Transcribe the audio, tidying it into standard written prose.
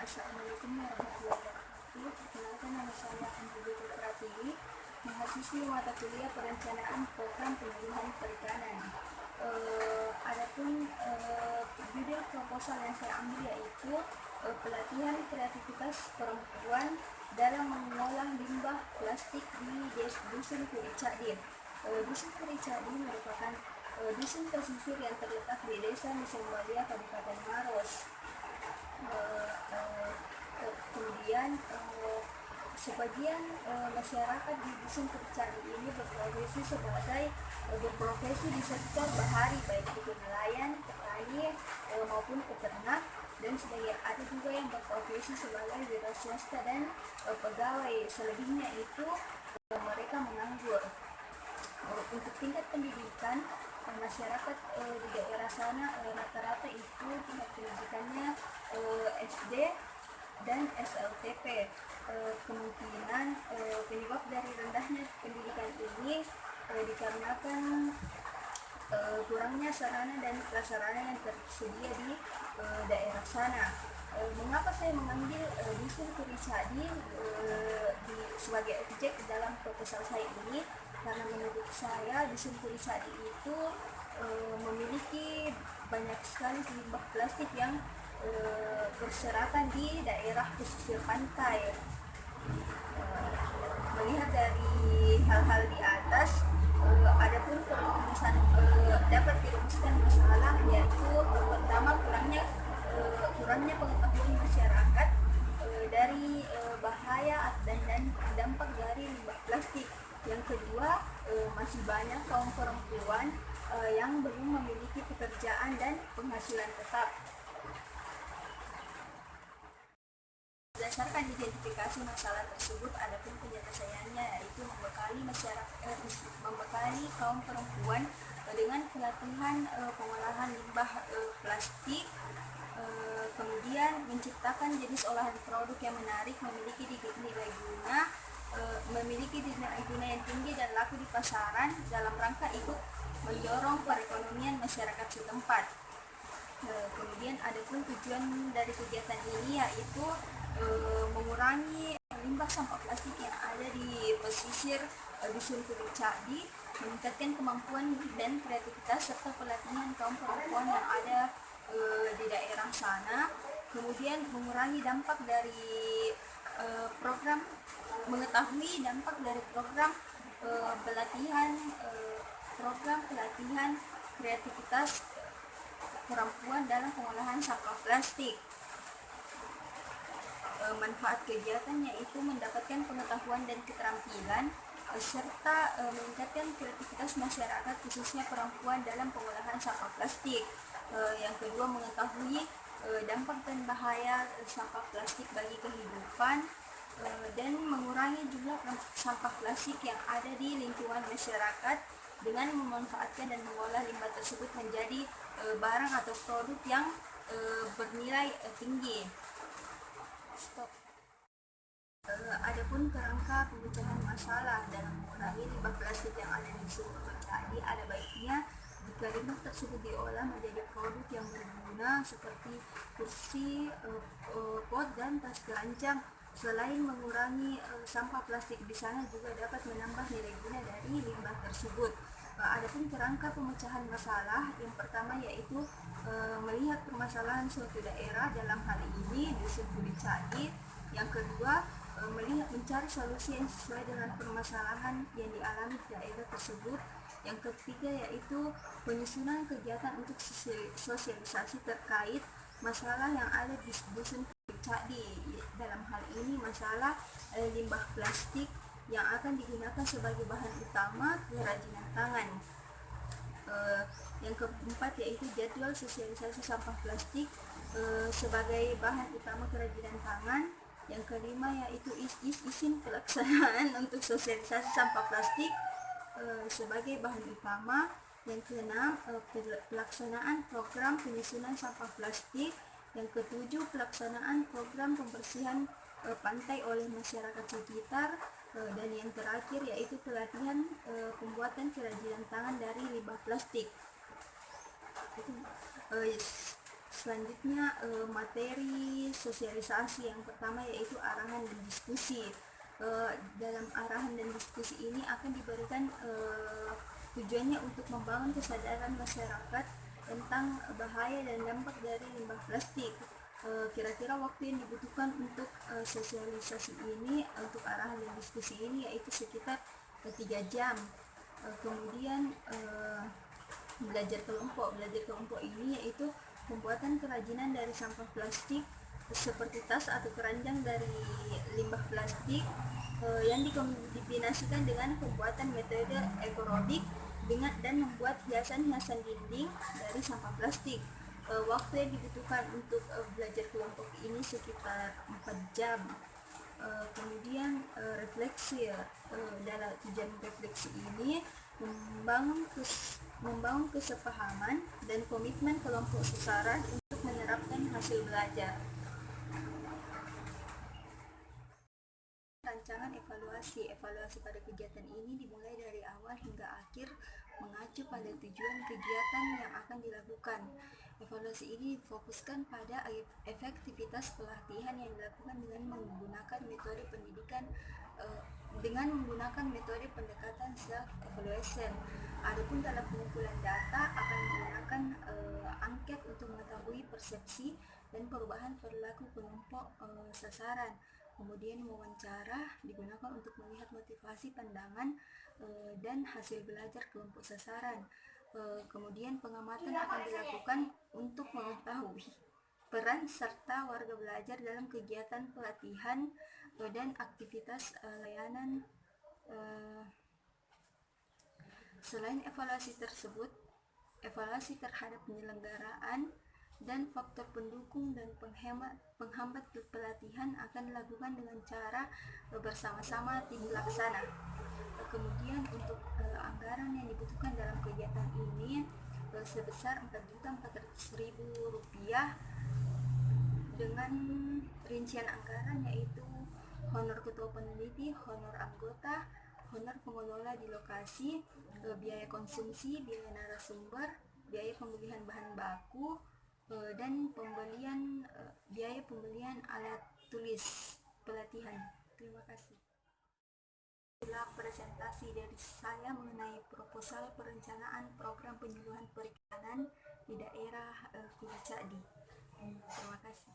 Assalamualaikum warahmatullahi wabarakatuh. Perkenalkan, nama saya Andri Pratiwi, mahasiswi mata kuliah perencanaan program pemilihan perikanan. Adapun judul proposal yang saya ambil yaitu pelatihan kreativitas perempuan dalam mengolah limbah plastik di Dusun Kuricadi. Dusun Kuricadi merupakan dusun pesisir yang terletak di Desa Nusambalia, Kabupaten Maros. Kemudian sebagian masyarakat di dusun Kuricadi ini berprofesi di sektor bahari, baik itu nelayan, petani maupun peternak, dan sebagian ada juga yang berprofesi sebagai wira swasta dan pegawai. Selebihnya itu mereka menganggur. Untuk tingkat pendidikan masyarakat di daerah sana rata-rata itu tingkat pendidikannya SD dan SLTP. Kemungkinan penyebab dari rendahnya pendidikan ini dikarenakan kurangnya sarana dan prasarana yang tersedia di daerah sana. Mengapa saya mengambil dusun Kuricadi sebagai objek dalam proposal saya ini? Karena menurut saya dusun Kuricadi itu memiliki banyak sekali limbah plastik yang berserakan di daerah pesisir pantai. Melihat dari hal-hal di atas, adapun perumusan dapat dirumuskan masalah, yaitu pertama kurangnya pengetahuan masyarakat dari bahaya dan dampak dari limbah plastik. Yang kedua, masih banyak kaum perempuan yang belum memiliki pekerjaan dan penghasilan tetap. Berdasarkan identifikasi masalah tersebut, adapun penyelesaiannya yaitu membekali kaum perempuan dengan pelatihan pengolahan limbah plastik, kemudian menciptakan jenis olahan produk yang menarik, memiliki nilai guna yang tinggi dan laku di pasaran, dalam rangka ikut mendorong perekonomian masyarakat setempat. Kemudian adapun tujuan dari kegiatan ini yaitu mengurangi limbah sampah plastik yang ada di pesisir dusun Kuricadi, meningkatkan kemampuan dan kreativitas serta pelatihan kaum perempuan yang ada di daerah sana, kemudian mengurangi dampak dari mengetahui dampak dari program pelatihan kreativitas perempuan dalam pengolahan sampah plastik. Manfaat kegiatan yaitu mendapatkan pengetahuan dan keterampilan serta meningkatkan kreativitas masyarakat khususnya perempuan dalam pengolahan sampah plastik. Yang kedua, mengetahui dampak dan bahaya sampah plastik bagi kehidupan dan mengurangi jumlah sampah plastik yang ada di lingkungan masyarakat dengan memanfaatkan dan mengolah limbah tersebut menjadi barang atau produk yang bernilai tinggi. Adapun kerangka pemecahan masalah dalam mengurangi limbah plastik yang ada di sumber tadi, ada baiknya jika limbah tersebut diolah menjadi produk yang berguna seperti kursi, pot, dan tas keranjang. Selain mengurangi sampah plastik di sana, juga dapat menambah nilai guna dari limbah tersebut. Adapun kerangka pemecahan masalah, yang pertama yaitu melihat permasalahan suatu daerah, dalam hal ini dusun Kuricadi. Yang kedua, mencari solusi yang sesuai dengan permasalahan yang dialami di daerah tersebut. Yang ketiga yaitu penyusunan kegiatan untuk sosialisasi terkait masalah yang ada di dusun Kuricadi. Dalam hal ini masalah limbah plastik yang akan digunakan sebagai bahan utama kerajinan tangan. Yang keempat yaitu jadwal sosialisasi sampah plastik sebagai bahan utama kerajinan tangan. Yang kelima yaitu izin pelaksanaan untuk sosialisasi sampah plastik sebagai bahan utama. Yang keenam, pelaksanaan program penyusunan sampah plastik. Yang ketujuh, pelaksanaan program pembersihan pantai oleh masyarakat sekitar. Dan yang terakhir yaitu pelatihan pembuatan kerajinan tangan dari limbah plastik. Selanjutnya materi sosialisasi yang pertama yaitu arahan dan diskusi. Dalam arahan dan diskusi ini akan diberikan tujuannya untuk membangun kesadaran masyarakat tentang bahaya dan dampak dari limbah plastik. Kira-kira waktu yang dibutuhkan untuk sosialisasi ini, untuk arahan dan diskusi ini yaitu sekitar 3 jam. Kemudian belajar kelompok ini yaitu pembuatan kerajinan dari sampah plastik seperti tas atau keranjang dari limbah plastik yang dikombinasikan dengan pembuatan metode ekorobik dan membuat hiasan-hiasan dinding dari sampah plastik. Waktu yang dibutuhkan untuk belajar kelompok ini sekitar 4 jam. Kemudian refleksi dalam tujuan refleksi ini membangun kesepahaman dan komitmen kelompok sasaran untuk menerapkan hasil belajar. Rancangan evaluasi pada kegiatan ini dimulai dari awal hingga akhir, mengacu pada tujuan kegiatan yang akan dilakukan. Evaluasi ini difokuskan pada efektivitas pelatihan yang dilakukan dengan menggunakan metode pendidikan pendekatan self evaluation. Adapun dalam pengumpulan data akan menggunakan angket untuk mengetahui persepsi dan perubahan perilaku kelompok sasaran. Kemudian wawancara digunakan untuk melihat motivasi, pandangan dan hasil belajar kelompok sasaran. Kemudian pengamatan akan dilakukan untuk mengetahui peran serta warga belajar dalam kegiatan pelatihan dan aktivitas layanan. Selain evaluasi tersebut, evaluasi terhadap penyelenggaraan dan faktor pendukung dan penghambat pelatihan akan dilakukan dengan cara bersama-sama tim pelaksana. Kemudian untuk anggaran yang dibutuhkan dalam kegiatan ini sebesar Rp4.400.000 dengan rincian anggaran yaitu honor ketua peneliti, honor anggota, honor pengelola di lokasi, biaya konsumsi, biaya narasumber, biaya pembelian bahan baku, dan biaya pembelian alat tulis pelatihan. Terima kasih. Inilah presentasi dari saya mengenai proposal perencanaan program penyuluhan perikanan di daerah Kuda Cakdi. Terima kasih.